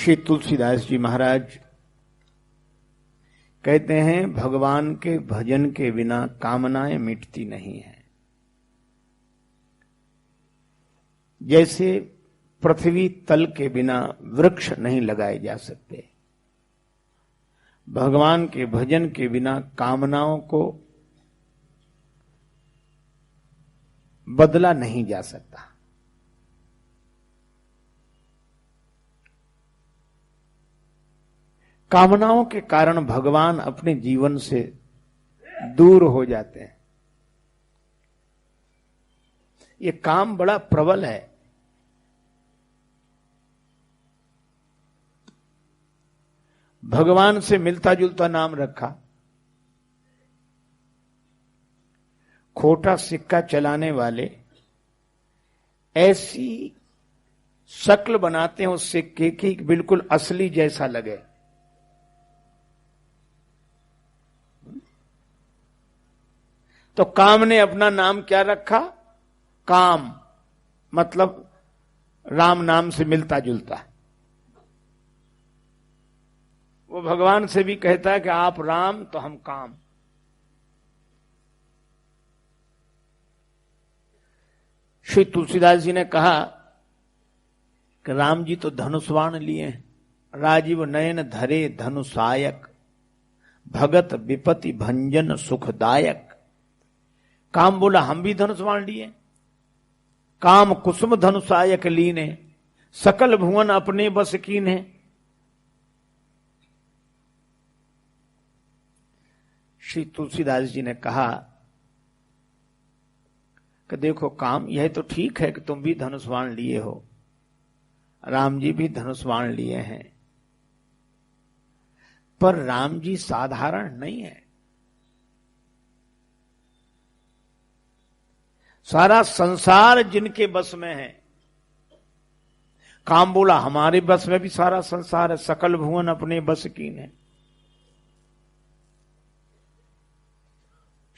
श्री तुलसीदास जी महाराज कहते हैं, भगवान के भजन के बिना कामनाएं मिटती नहीं है। जैसे पृथ्वी तल के बिना वृक्ष नहीं लगाए जा सकते, भगवान के भजन के बिना कामनाओं को बदला नहीं जा सकता। कामनाओं के कारण भगवान अपने जीवन से दूर हो जाते हैं। ये काम बड़ा प्रबल है। भगवान से मिलता जुलता नाम रखा, खोटा सिक्का चलाने वाले ऐसी शक्ल बनाते हैं उस सिक्के की बिल्कुल असली जैसा लगे। तो काम ने अपना नाम क्या रखा? काम, मतलब राम नाम से मिलता जुलता। वो भगवान से भी कहता है कि आप राम तो हम काम। श्री तुलसीदास जी ने कहा कि राम जी तो धनुष्वाण लिए, राजीव नयन धरे धनुषायक, भगत विपति भंजन सुखदायक। काम बोला हम भी धनुष्वाण लिए, काम कुसुम धनुषायक लीने, सकल भुवन अपने बस कीने। श्री तुलसीदास जी ने कहा कि देखो काम, यह तो ठीक है कि तुम भी धनुष्वाण लिए हो, राम जी भी धनुष्वाण लिए हैं, पर राम जी साधारण नहीं है। सारा संसार जिनके बस में है। काम बोला हमारे बस में भी सारा संसार है, सकल भुवन अपने बस कीन है।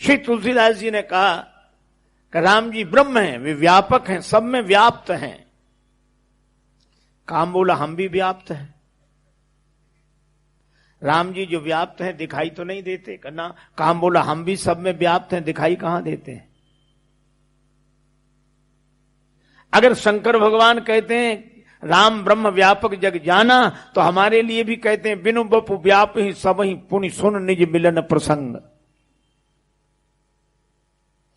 श्री तुलसीदास जी ने कहा कि राम जी ब्रह्म हैं, वे व्यापक हैं, सब में व्याप्त हैं। काम बोला हम भी व्याप्त हैं। राम जी जो व्याप्त हैं दिखाई तो नहीं देते करना। काम बोला हम भी सब में व्याप्त हैं, दिखाई कहां देते हैं। अगर शंकर भगवान कहते हैं राम ब्रह्म व्यापक जग जाना, तो हमारे लिए भी कहते हैं बिनु बपु व्याप ही सब ही पुनि सुन निज मिलन प्रसंग।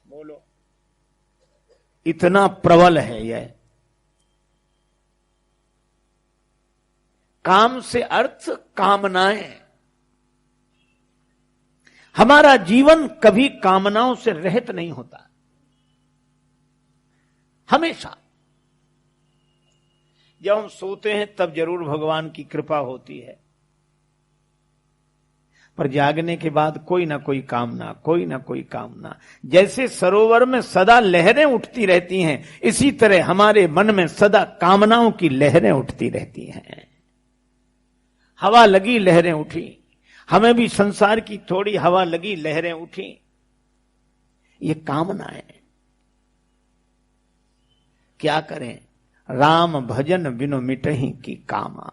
बोलो, इतना प्रबल है यह। काम से अर्थ कामनाएं। हमारा जीवन कभी कामनाओं से रहित नहीं होता। हमेशा जब हम सोते हैं तब जरूर भगवान की कृपा होती है, पर जागने के बाद कोई ना कोई कामना, कोई ना कोई कामना। जैसे सरोवर में सदा लहरें उठती रहती हैं, इसी तरह हमारे मन में सदा कामनाओं की लहरें उठती रहती हैं। हवा लगी लहरें उठी, हमें भी संसार की थोड़ी हवा लगी लहरें उठी। ये कामनाएं। क्या करें? राम भजन बिनु मिटहि की कामा।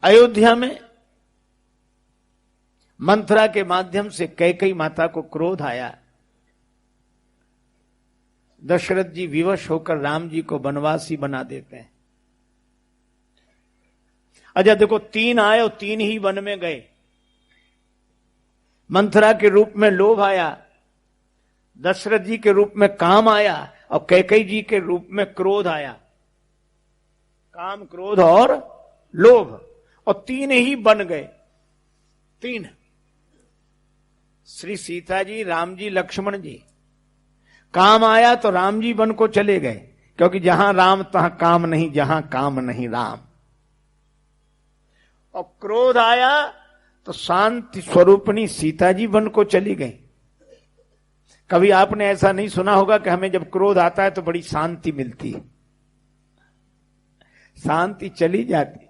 अयोध्या में मंथरा के माध्यम से कैकेयी माता को क्रोध आया। दशरथ जी विवश होकर राम जी को वनवासी बना देते हैं। अच्छा देखो, 3 आए और 3 ही वन में गए। मंथरा के रूप में लोभ आया, दशरथ जी के रूप में काम आया, और कैकेयी जी के रूप में क्रोध आया। काम, क्रोध और लोभ, और 3 ही बन गए। 3, श्री सीता जी, राम जी, लक्ष्मण जी। काम आया तो राम जी वन को चले गए, क्योंकि जहां राम तहां काम नहीं, जहां काम नहीं राम। और क्रोध आया तो शांति स्वरूपनी सीता जी वन को चली गई। कभी आपने ऐसा नहीं सुना होगा कि हमें जब क्रोध आता है तो बड़ी शांति मिलती है। शांति चली जाती।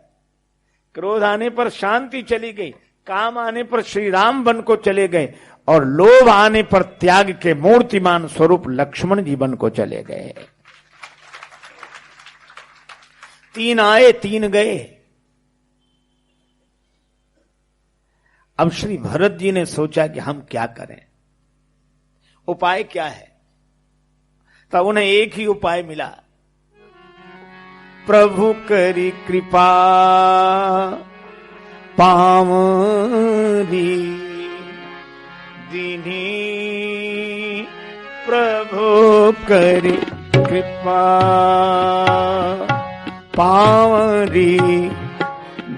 क्रोध आने पर शांति चली गई, काम आने पर श्री राम वन को चले गए, और लोभ आने पर त्याग के मूर्तिमान स्वरूप लक्ष्मण जी वन को चले गए। तीन आए तीन गए। अब श्री भरत जी ने सोचा कि हम क्या करें, उपाय क्या है। तब उन्हें एक ही उपाय मिला, प्रभु करी कृपा पावरी दीनी, प्रभु करी कृपा पावरी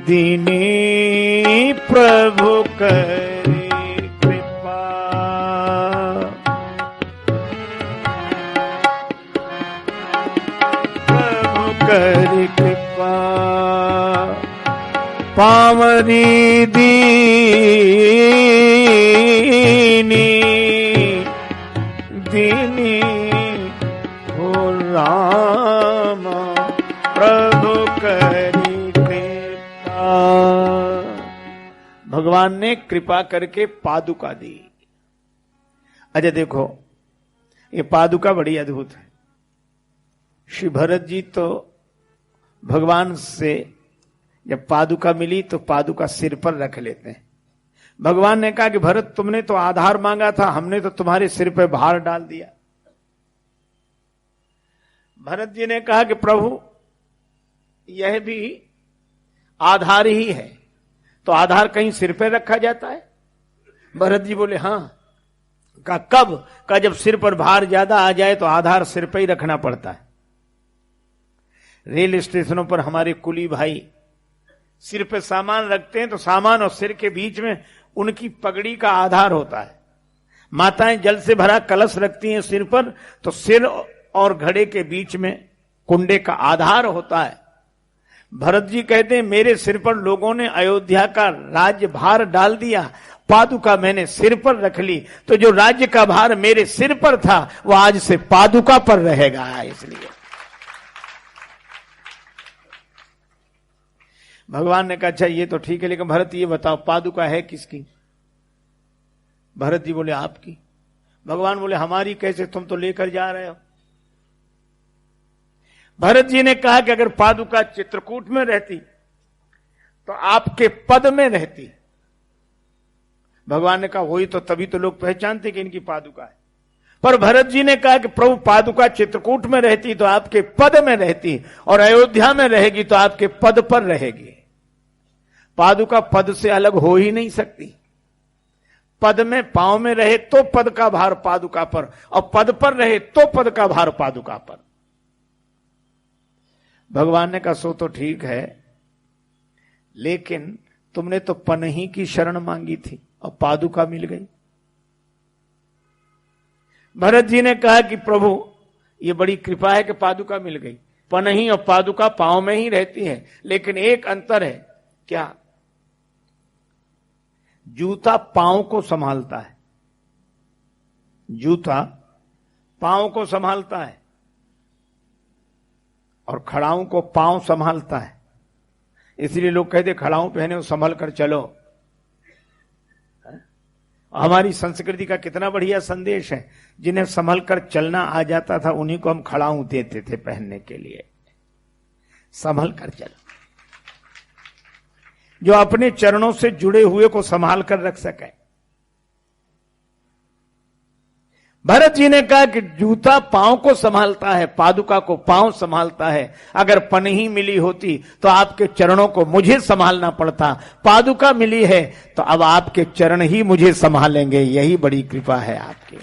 दीनी, प्रभु करी कृपा। प्रभु करी कृपा पावरी दीनी, दीनी हो राम, प्रभु करी कृपा। भगवान ने कृपा करके पादुका दी। अच्छा देखो, ये पादुका बड़ी अद्भुत है। श्री भरत जी तो भगवान से जब पादुका मिली तो पादुका सिर पर रख लेते हैं। भगवान ने कहा कि भरत तुमने तो आधार मांगा था, हमने तो तुम्हारे सिर पर भार डाल दिया। भरत जी ने कहा कि प्रभु यह भी आधार ही है, तो आधार कहीं सिर पर रखा जाता है? भरत जी बोले हाँ। कहा कब? कहा जब सिर पर भार ज्यादा आ जाए तो आधार सिर पर ही रखना पड़ता है। रेल स्टेशनों पर हमारे कुली भाई सिर पे सामान रखते हैं तो सामान और सिर के बीच में उनकी पगड़ी का आधार होता है। माताएं जल से भरा कलश रखती हैं सिर पर, तो सिर और घड़े के बीच में कुंडे का आधार होता है। भरत जी कहते हैं मेरे सिर पर लोगों ने अयोध्या का राज्य भार डाल दिया, पादुका मैंने सिर पर रख ली, तो जो राज्य का भार मेरे सिर पर था वो आज से पादुका पर रहेगा। इसलिए भगवान ने कहा अच्छा ये तो ठीक है, लेकिन भरत ये बताओ पादुका है किसकी? भरत जी बोले आपकी। भगवान बोले हमारी कैसे, तुम तो लेकर जा रहे हो। भरत जी ने कहा कि अगर पादुका चित्रकूट में रहती तो आपके पद में रहती। भगवान ने कहा वही तो, तभी तो लोग पहचानते कि इनकी पादुका है। पर भरत जी ने कहा कि प्रभु पादुका चित्रकूट में रहती तो आपके पद में रहती, और अयोध्या में रहेगी तो आपके पद पर रहेगी। पादुका पद से अलग हो ही नहीं सकती। पद में पांव में रहे तो पद का भार पादुका पर, और पद पर रहे तो पद का भार पादुका पर। भगवान ने कहा सो तो ठीक है, लेकिन तुमने तो पनही की शरण मांगी थी और पादुका मिल गई। भरत जी ने कहा कि प्रभु ये बड़ी कृपा है कि पादुका मिल गई। पनही और पादुका पांव में ही रहती है, लेकिन एक अंतर है। क्या? जूता पांव को संभालता है, जूता पांव को संभालता है और खड़ाऊ को पांव संभालता है। इसलिए लोग कहते खड़ाऊ पहने हो संभल कर चलो। हमारी संस्कृति का कितना बढ़िया संदेश है। जिन्हें संभल कर चलना आ जाता था उन्हीं को हम खड़ाऊ देते थे पहनने के लिए। संभल कर चलो, जो अपने चरणों से जुड़े हुए को संभाल कर रख सके। भरत जी ने कहा कि जूता पांव को संभालता है, पादुका को पांव संभालता है। अगर पनही मिली होती तो आपके चरणों को मुझे संभालना पड़ता, पादुका मिली है तो अब आपके चरण ही मुझे संभालेंगे। यही बड़ी कृपा है आपकी।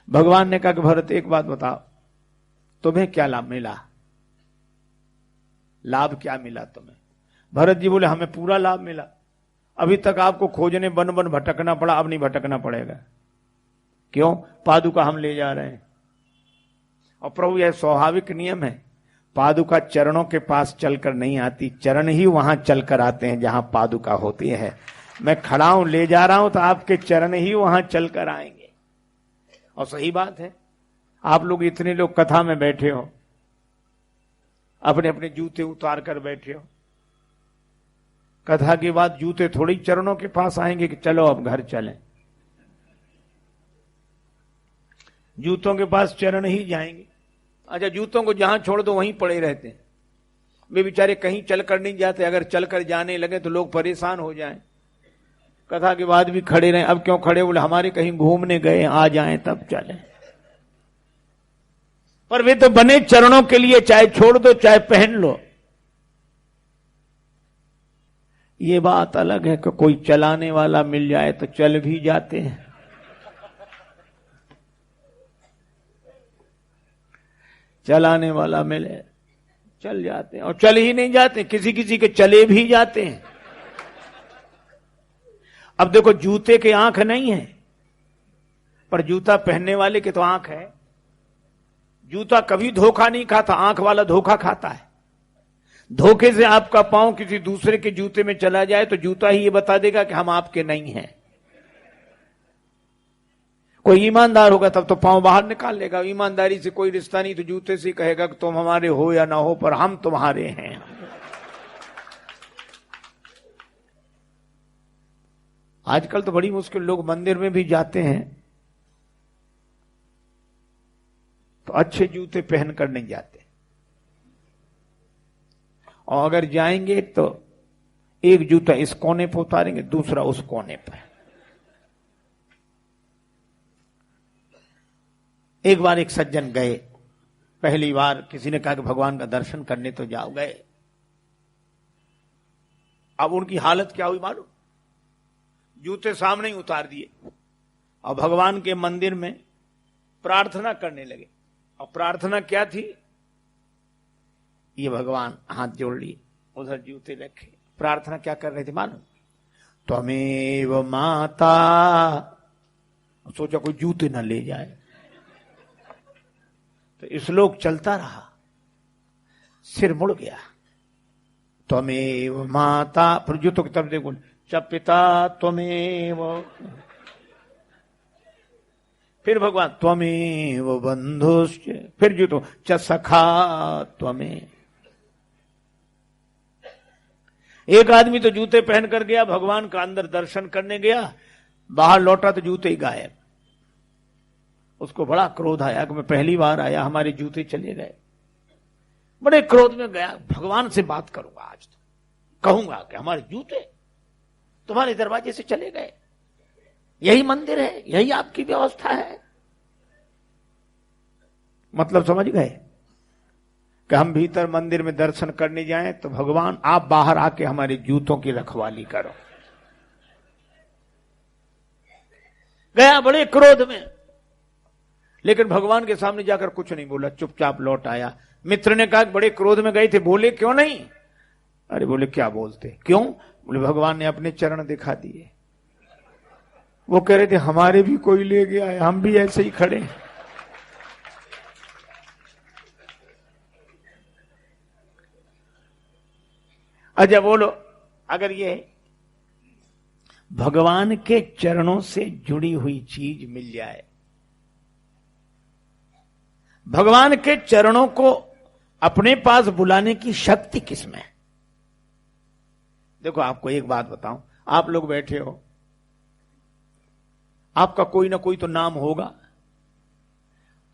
भगवान ने कहा कि भरत एक बात बताओ, तुम्हें क्या लाभ मिला? लाभ क्या मिला तुम्हें? भरत जी बोले हमें पूरा लाभ मिला। अभी तक आपको खोजने बन बन भटकना पड़ा, अब नहीं भटकना पड़ेगा। क्यों? पादुका हम ले जा रहे हैं। और प्रभु यह स्वाभाविक नियम है, पादुका चरणों के पास चलकर नहीं आती, चरण ही वहां चलकर आते हैं जहां पादुका होती है। मैं खड़ा हूं, ले जा रहा हूं, तो आपके चरण ही वहां चलकर आएंगे। और सही बात है, आप लोग इतने लोग कथा में बैठे हो, अपने अपने जूते उतार कर बैठे हो, कथा के बाद जूते थोड़ी चरणों के पास आएंगे कि चलो अब घर चलें। जूतों के पास चरण ही जाएंगे। अच्छा, जूतों को जहां छोड़ दो वहीं पड़े रहते हैं। वे बेचारे कहीं चलकर नहीं जाते, अगर चलकर जाने लगे तो लोग परेशान हो जाएं। कथा के बाद भी खड़े रहे, अब क्यों खड़े? बोले हमारे कहीं घूमने गए, आ जाएं तब चले। पर वे तो बने चरणों के लिए, चाहे छोड़ दो चाहे पहन लो। ये बात अलग है कि कोई चलाने वाला मिल जाए तो चल भी जाते हैं। चलाने वाला मिले चल जाते हैं, और चल ही नहीं जाते, किसी किसी के चले भी जाते हैं। अब देखो, जूते के आंख नहीं है, पर जूता पहनने वाले के तो आंख है। जूता कभी धोखा नहीं खाता, आंख वाला धोखा खाता है। धोखे से आपका पांव किसी दूसरे के जूते में चला जाए तो जूता ही ये बता देगा कि हम आपके नहीं हैं। कोई ईमानदार होगा तब तो पांव बाहर निकाल लेगा। ईमानदारी से कोई रिश्ता नहीं तो जूते से कहेगा कि तुम हमारे हो या ना हो, पर हम तुम्हारे हैं। आजकल तो बड़ी मुश्किल, लोग मंदिर में भी जाते हैं तो अच्छे जूते पहनकर नहीं जाते, और अगर जाएंगे तो एक जूता इस कोने पर उतारेंगे, दूसरा उस कोने पर। एक बार एक सज्जन गए, पहली बार किसी ने कहा कि भगवान का दर्शन करने तो जाओ, गए। अब उनकी हालत क्या हुई मालूम? जूते सामने ही उतार दिए और भगवान के मंदिर में प्रार्थना करने लगे। और प्रार्थना क्या थी? ये भगवान हाथ जोड़ लिए, उधर जूते रखे। प्रार्थना क्या कर रहे थे मालूम? त्वमेव माता। सोचा कोई जूते न ले जाए, तो श्लोक चलता रहा, सिर मुड़ गया। त्वमेव माता, फिर जूतों की तरफ देखो, च पिता त्वमेव, फिर भगवान त्वमेव बंधुश्च, फिर जूतों च सखा त्वमेव। एक आदमी तो जूते पहन कर गया, भगवान का अंदर दर्शन करने गया, बाहर लौटा तो जूते ही गायब। उसको बड़ा क्रोध आया कि मैं पहली बार आया, हमारे जूते चले गए। बड़े क्रोध में गया, भगवान से बात करूंगा आज, तो कहूंगा कि हमारे जूते तुम्हारे दरवाजे से चले गए, यही मंदिर है, यही आपकी व्यवस्था है। मतलब समझ गए कि हम भीतर मंदिर में दर्शन करने जाएं तो भगवान आप बाहर आके हमारे जूतों की रखवाली करो। गया बड़े क्रोध में, लेकिन भगवान के सामने जाकर कुछ नहीं बोला, चुपचाप लौट आया। मित्र ने कहा बड़े क्रोध में गए थे, बोले क्यों नहीं? अरे बोले क्या बोलते, क्यों? बोले भगवान ने अपने चरण दिखा दिए। वो कह रहे थे हमारे भी कोई ले गया है, हम भी ऐसे ही खड़े हैं। अच्छा बोलो, अगर ये भगवान के चरणों से जुड़ी हुई चीज मिल जाए, भगवान के चरणों को अपने पास बुलाने की शक्ति किसमें? देखो आपको एक बात बताऊं, आप लोग बैठे हो, आपका कोई ना कोई तो नाम होगा,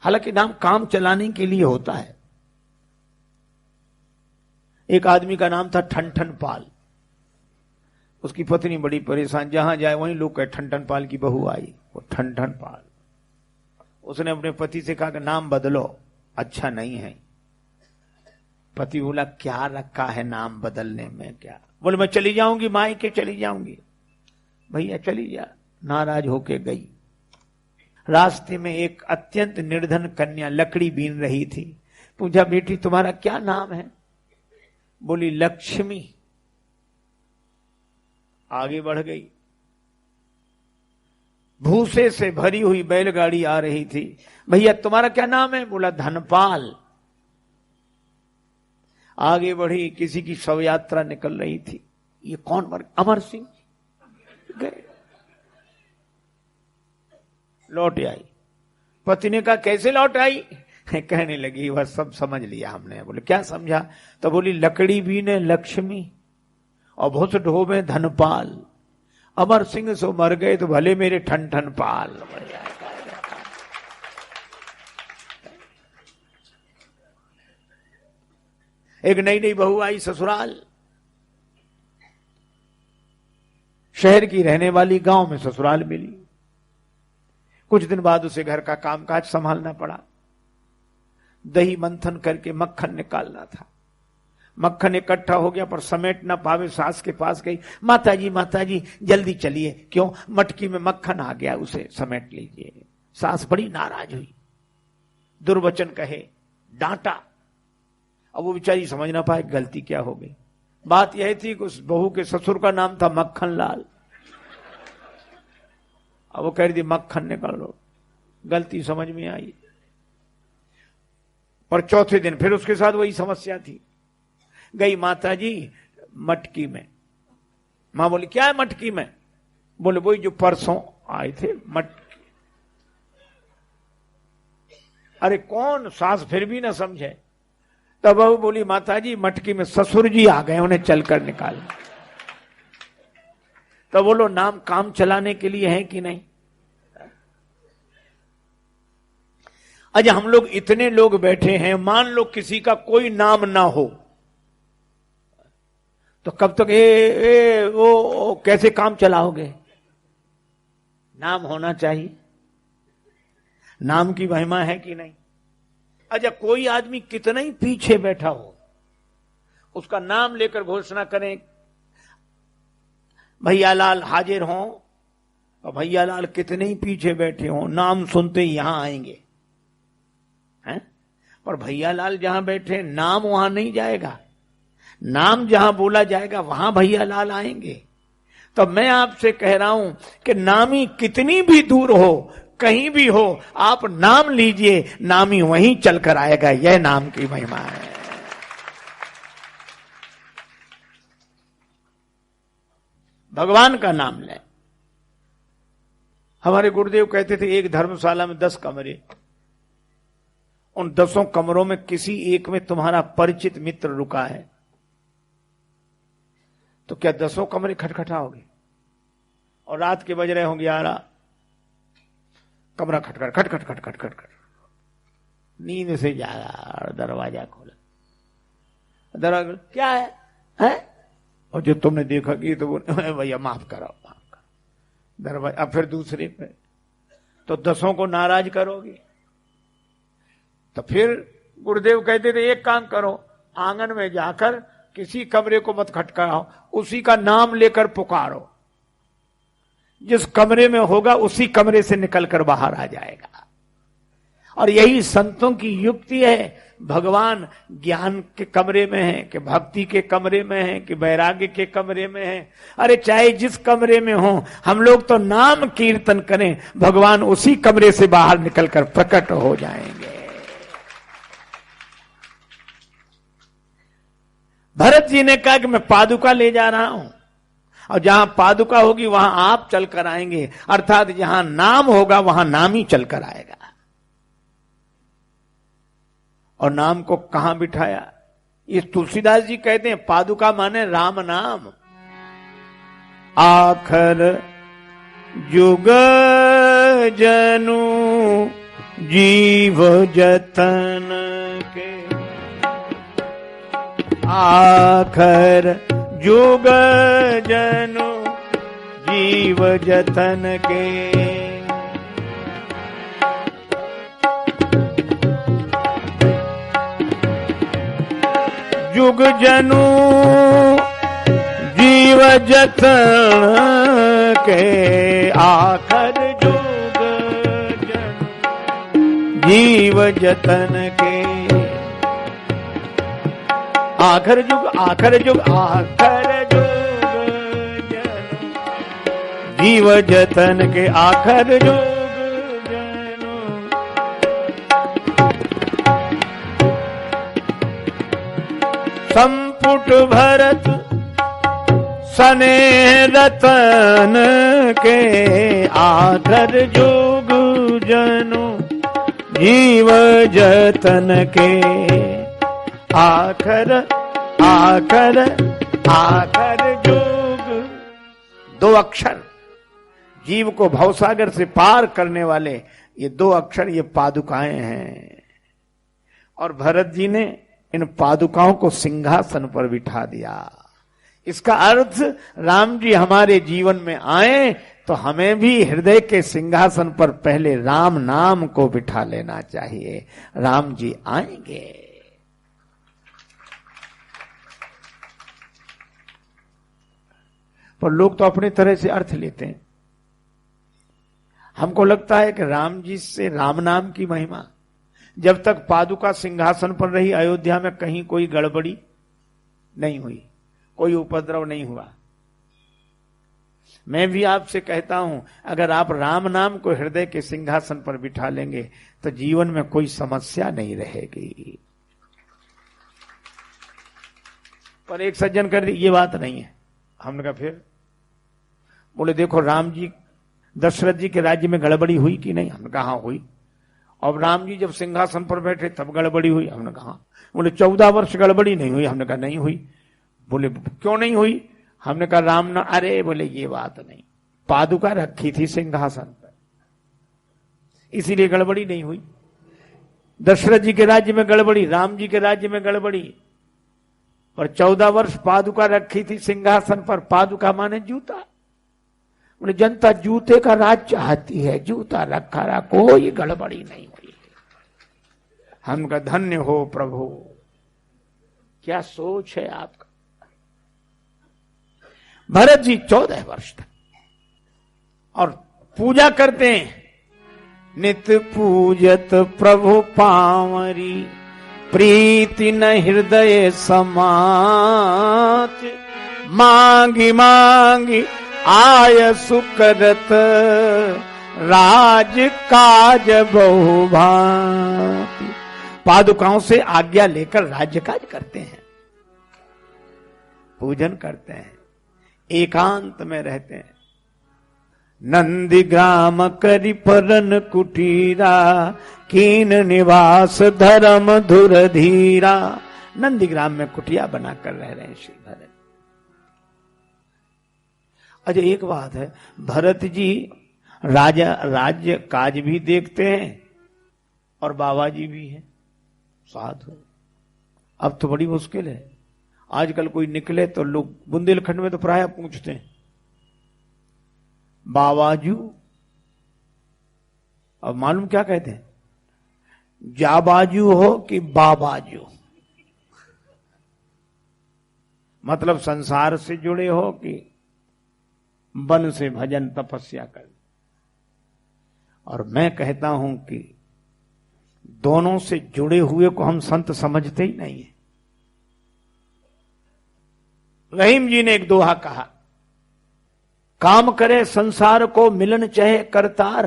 हालांकि नाम काम चलाने के लिए होता है। एक आदमी का नाम था ठनठन पाल, उसकी पत्नी बड़ी परेशान, जहां जाए वहीं लोग कहे ठनठन पाल की बहू आई, वो ठनठन पाल। उसने अपने पति से कहा कि नाम बदलो, अच्छा नहीं है। पति बोला क्या रखा है नाम बदलने में क्या? बोले मैं चली जाऊंगी, माई के चली जाऊंगी। भैया चली जा। नाराज होके गई। रास्ते में एक अत्यंत निर्धन कन्या लकड़ी बीन रही थी, पूछा बेटी तुम्हारा क्या नाम है? बोली लक्ष्मी। आगे बढ़ गई, भूसे से भरी हुई बैलगाड़ी आ रही थी। भैया तुम्हारा क्या नाम है? बोला धनपाल। आगे बढ़ी, किसी की शव यात्रा निकल रही थी। ये कौन मर? अमर सिंह। गए, लौट आई। पति ने कहा कैसे लौट आई? कहने लगी वह सब समझ लिया हमने। बोले क्या समझा? तो बोली लकड़ी बीने लक्ष्मी और भुस ढोबे धनपाल, अमर सिंह सो मर गए तो भले मेरे ठन ठन पाल। एक नई नई बहू आई ससुराल, शहर की रहने वाली, गांव में ससुराल मिली। कुछ दिन बाद उसे घर का कामकाज संभालना पड़ा। दही मंथन करके मक्खन निकालना था। मक्खन इकट्ठा हो गया पर समेट ना पावे, सास के पास गई, माता जी जल्दी चलिए। क्यों? मटकी में मक्खन आ गया, उसे समेट लीजिए। सास बड़ी नाराज हुई, दुर्वचन कहे, डांटा। अब वो बेचारी समझ ना पाए गलती क्या हो गई। बात यह थी कि उस बहू के ससुर का नाम था मक्खन लाल। अब वो कह रही थी मक्खन निकाल लो, गलती समझ में आई। पर चौथे दिन फिर उसके साथ वही समस्या थी। गई माता जी मटकी में। मां बोली क्या है मटकी में? बोले वही जो परसों आए थे मटकी। अरे कौन? सास फिर भी ना समझे। तब बहू बोली माता जी मटकी में ससुर जी आ गए, उन्हें चलकर निकाल। तो बोलो नाम काम चलाने के लिए है कि नहीं? आज हम लोग इतने लोग बैठे हैं, मान लो किसी का कोई नाम ना हो तो कब तक वो कैसे काम चलाओगे? नाम होना चाहिए। नाम की महिमा है कि नहीं? अच्छा कोई आदमी कितना ही पीछे बैठा हो, उसका नाम लेकर घोषणा करें भैयालाल हाजिर हों, और भैयालाल कितने ही पीछे बैठे हों, नाम सुनते ही यहां आएंगे हैं? पर भैयालाल जहां बैठे नाम वहां नहीं जाएगा, नाम जहां बोला जाएगा वहां भैयालाल आएंगे। तो मैं आपसे कह रहा हूं कि नामी कितनी भी दूर हो, कहीं भी हो, आप नाम लीजिए, नामी वहीं चलकर आएगा। यह नाम की महिमा है। भगवान का नाम लें। हमारे गुरुदेव कहते थे एक धर्मशाला में 10 कमरे, उन 10 कमरों में किसी एक में तुम्हारा परिचित मित्र रुका है तो क्या 10 कमरे खटखटाओगे? और रात के बज रहे होंगे 11, कमरा खटखट खटखट खटखट खटखट, नींद से जागा और दरवाजा खोला। दरवाजा क्या है? और जो तुमने देखा कि तो भैया माफ करो। दरवाजा अब फिर दूसरे पे, तो 10 को नाराज करोगे। तो फिर गुरुदेव कहते थे एक काम करो, आंगन में जाकर किसी कमरे को मत खटकाओ, उसी का नाम लेकर पुकारो। जिस कमरे में होगा उसी कमरे से निकलकर बाहर आ जाएगा। और यही संतों की युक्ति है। भगवान ज्ञान के कमरे में है कि भक्ति के कमरे में है कि वैराग्य के कमरे में है। अरे चाहे जिस कमरे में हो, हम लोग तो नाम कीर्तन करें, भगवान उसी कमरे से बाहर निकलकर प्रकट हो जाएंगे। भरत जी ने कहा कि मैं पादुका ले जा रहा हूं, और जहां पादुका होगी वहां आप चलकर आएंगे। अर्थात जहां नाम होगा वहां नाम ही चलकर आएगा। और नाम को कहां बिठाया? ये तुलसीदास जी कहते हैं पादुका माने राम नाम। आखर जुग जनु जीव जतन के, आखर जुग जनु जीव जतन के, जुग जनु जीव जतन के, आखर जुग जनु जीव जतन के, आखर जुग आखर जुग आखर जुग जनु जीव जतन के, आखर जुग जनु। संपुट भरत स्नेह रतन के, आखर जुग जनु जीव जतन के, आखर आखर आखर जुग। 2 अक्षर जीव को भवसागर से पार करने वाले, ये 2 अक्षर, ये पादुकाएं हैं। और भरत जी ने इन पादुकाओं को सिंहासन पर बिठा दिया। इसका अर्थ राम जी हमारे जीवन में आए तो हमें भी हृदय के सिंहासन पर पहले राम नाम को बिठा लेना चाहिए। राम जी आएंगे। पर लोग तो अपनी तरह से अर्थ लेते हैं। हमको लगता है कि राम जी से राम नाम की महिमा। जब तक पादुका सिंहासन पर रही अयोध्या में कहीं कोई गड़बड़ी नहीं हुई, कोई उपद्रव नहीं हुआ। मैं भी आपसे कहता हूं, अगर आप राम नाम को हृदय के सिंहासन पर बिठा लेंगे तो जीवन में कोई समस्या नहीं रहेगी। पर एक सज्जन कर दी, ये बात नहीं है। हमने कहा फिर? बोले देखो राम जी, दशरथ जी के राज्य में गड़बड़ी हुई कि नहीं? हमने कहा हाँ हुई। और राम जी जब सिंहासन पर बैठे तब गड़बड़ी हुई? हमने कहा। बोले 14 वर्ष गड़बड़ी नहीं हुई? हमने कहा नहीं हुई। बोले क्यों नहीं हुई? हमने कहा राम ना, अरे बोले ये बात नहीं, पादुका रखी थी सिंहासन पर, इसीलिए गड़बड़ी नहीं हुई। दशरथ जी के राज्य में गड़बड़ी, राम जी के राज्य में गड़बड़ी, पर 14 वर्ष पादुका रखी थी सिंहासन पर। पादुका माने जूता। बोले जनता जूते का राज चाहती है, जूता रखा रहा, कोई गड़बड़ी नहीं हुई। हम का धन्य हो प्रभु, क्या सोच है आपका। भरत जी 14 वर्ष तक और पूजा करते हैं। नित पूजत प्रभु पावरी, प्रीति न हृदय समाच, मांगी मांगी आय सुकरत, राज काज बहुभांति। पादुकाओं से आज्ञा लेकर राज्य काज करते हैं, पूजन करते हैं, एकांत में रहते हैं। नंदी ग्राम करि परन कुटीरा, कीन निवास धर्म धुर धीरा। नंदी ग्राम में कुटिया बनाकर रह रहे हैं श्री भरत। अच्छा एक बात है, भरत जी राज्य काज भी देखते हैं और बाबा जी भी हैं साधु। अब तो बड़ी मुश्किल है, आजकल कोई निकले तो लोग बुंदेलखंड में तो प्राय पूछते हैं बाबाजू। अब मालूम क्या कहते हैं, जाबाजू हो कि बाबाजू, मतलब संसार से जुड़े हो कि वन से भजन तपस्या कर। और मैं कहता हूं कि दोनों से जुड़े हुए को हम संत समझते ही नहीं है। रहीम जी ने एक दोहा कहा, काम करे संसार को मिलन चाहे करतार,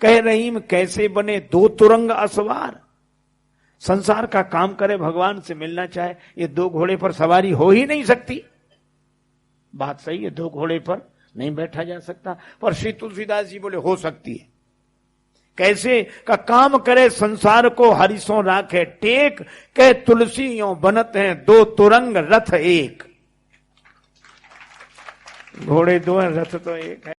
कह रहीम कैसे बने दो तुरंग असवार। संसार का काम करे, भगवान से मिलना चाहे, ये दो घोड़े पर सवारी हो ही नहीं सकती। बात सही है, दो घोड़े पर नहीं बैठा जा सकता। पर श्री तुलसीदास जी बोले हो सकती है। कैसे का काम करे संसार को हरिसों राखे टेक, कह तुलसी यों बनत हैं दो तुरंग रथ एक। घोड़े दो हैं, रथ तो एक है।